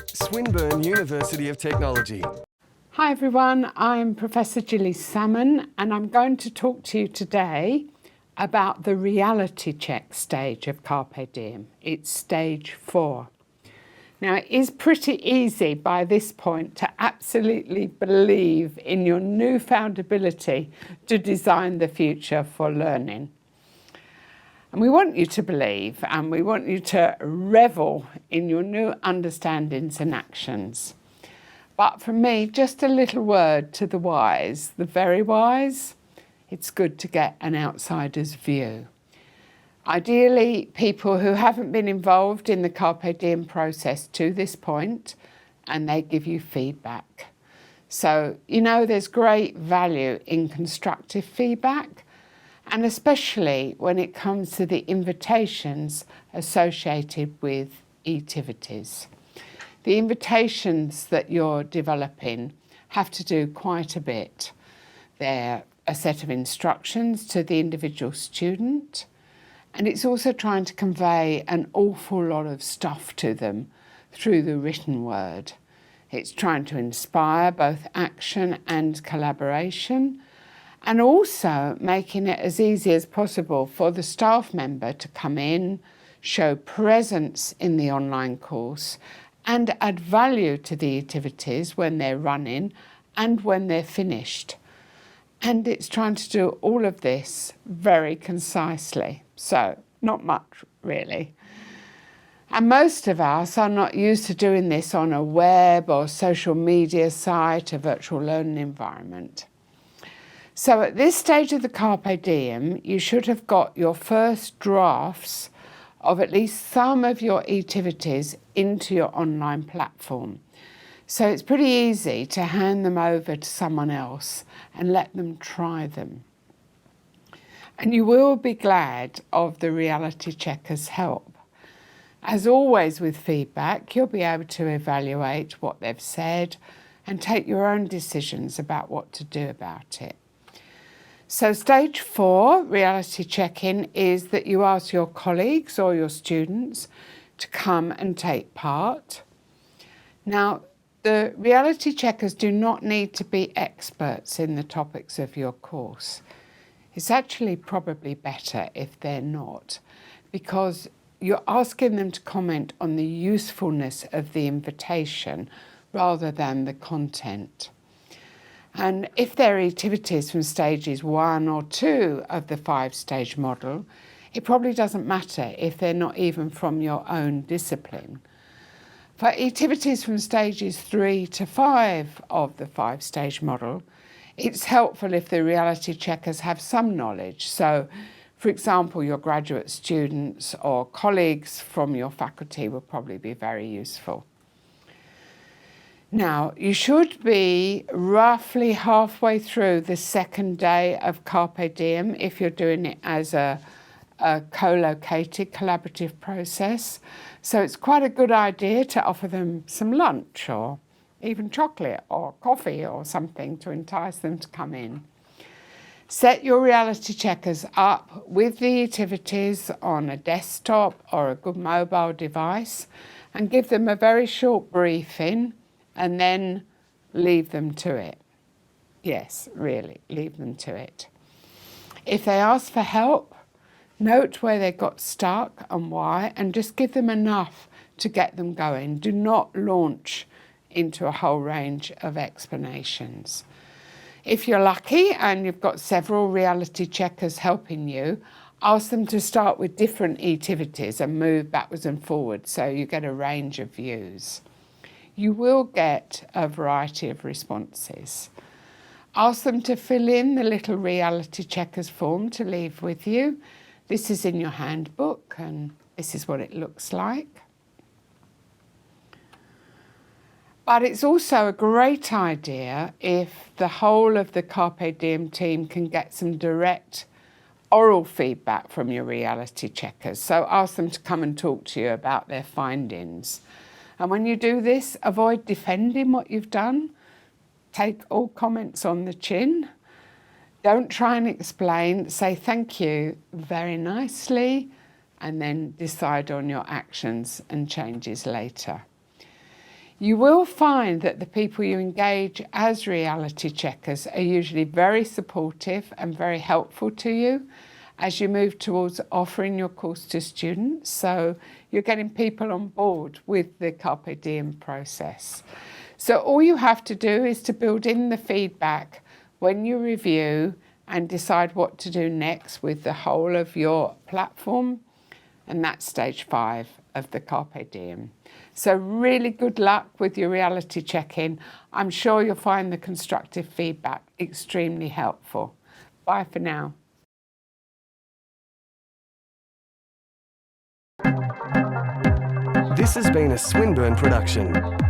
Swinburne University of Technology. Hi everyone, I'm Professor Gilly Salmon and I'm going to talk to you today about the reality check stage of Carpe Diem. It's stage 4. Now it is pretty easy by this point to absolutely believe in your newfound ability to design the future for learning. And we want you to believe and we want you to revel in your new understandings and actions. But from me, just a little word to the wise, the very wise, it's good to get an outsider's view. Ideally, people who haven't been involved in the Carpe Diem process to this point, and they give you feedback. So, there's great value in constructive feedback, and especially when it comes to the invitations associated with activities. The invitations that you're developing have to do quite a bit. They're a set of instructions to the individual student, and it's also trying to convey an awful lot of stuff to them through the written word. It's trying to inspire both action and collaboration, and also making it as easy as possible for the staff member to come in, show presence in the online course, and add value to the activities when they're running and when they're finished. And it's trying to do all of this very concisely. So, not much really. And most of us are not used to doing this on a web or social media site, a virtual learning environment. So at this stage of the Carpe Diem, you should have got your first drafts of at least some of your activities into your online platform. So it's pretty easy to hand them over to someone else and let them try them. And you will be glad of the reality checker's help. As always with feedback, you'll be able to evaluate what they've said and take your own decisions about what to do about it. So stage 4, reality check-in, is that you ask your colleagues or your students to come and take part. Now, the reality checkers do not need to be experts in the topics of your course. It's actually probably better if they're not, because you're asking them to comment on the usefulness of the invitation rather than the content. And if there are activities from stages 1 or 2 of the 5-stage model, it probably doesn't matter if they're not even from your own discipline. For activities from stages 3 to 5 of the 5-stage model, it's helpful if the reality checkers have some knowledge. So, for example, your graduate students or colleagues from your faculty will probably be very useful. Now, you should be roughly halfway through the second day of Carpe Diem if you're doing it as a co-located collaborative process. So it's quite a good idea to offer them some lunch or even chocolate or coffee or something to entice them to come in. Set your reality checkers up with the activities on a desktop or a good mobile device and give them a very short briefing and then leave them to it. Yes, really, leave them to it. If they ask for help, note where they got stuck and why, and just give them enough to get them going. Do not launch into a whole range of explanations. If you're lucky and you've got several reality checkers helping you, ask them to start with different activities and move backwards and forwards so you get a range of views. You will get a variety of responses. Ask them to fill in the little reality checkers form to leave with you. This is in your handbook and this is what it looks like. But it's also a great idea if the whole of the Carpe Diem team can get some direct oral feedback from your reality checkers. So ask them to come and talk to you about their findings. And when you do this, avoid defending what you've done. Take all comments on the chin. Don't try and explain. Say thank you very nicely and then decide on your actions and changes later. You will find that the people you engage as reality checkers are usually very supportive and very helpful to you as you move towards offering your course to students. So you're getting people on board with the Carpe Diem process. So all you have to do is to build in the feedback when you review and decide what to do next with the whole of your platform. And that's stage 5 of the Carpe Diem. So really good luck with your reality check-in. I'm sure you'll find the constructive feedback extremely helpful. Bye for now. This has been a Swinburne production.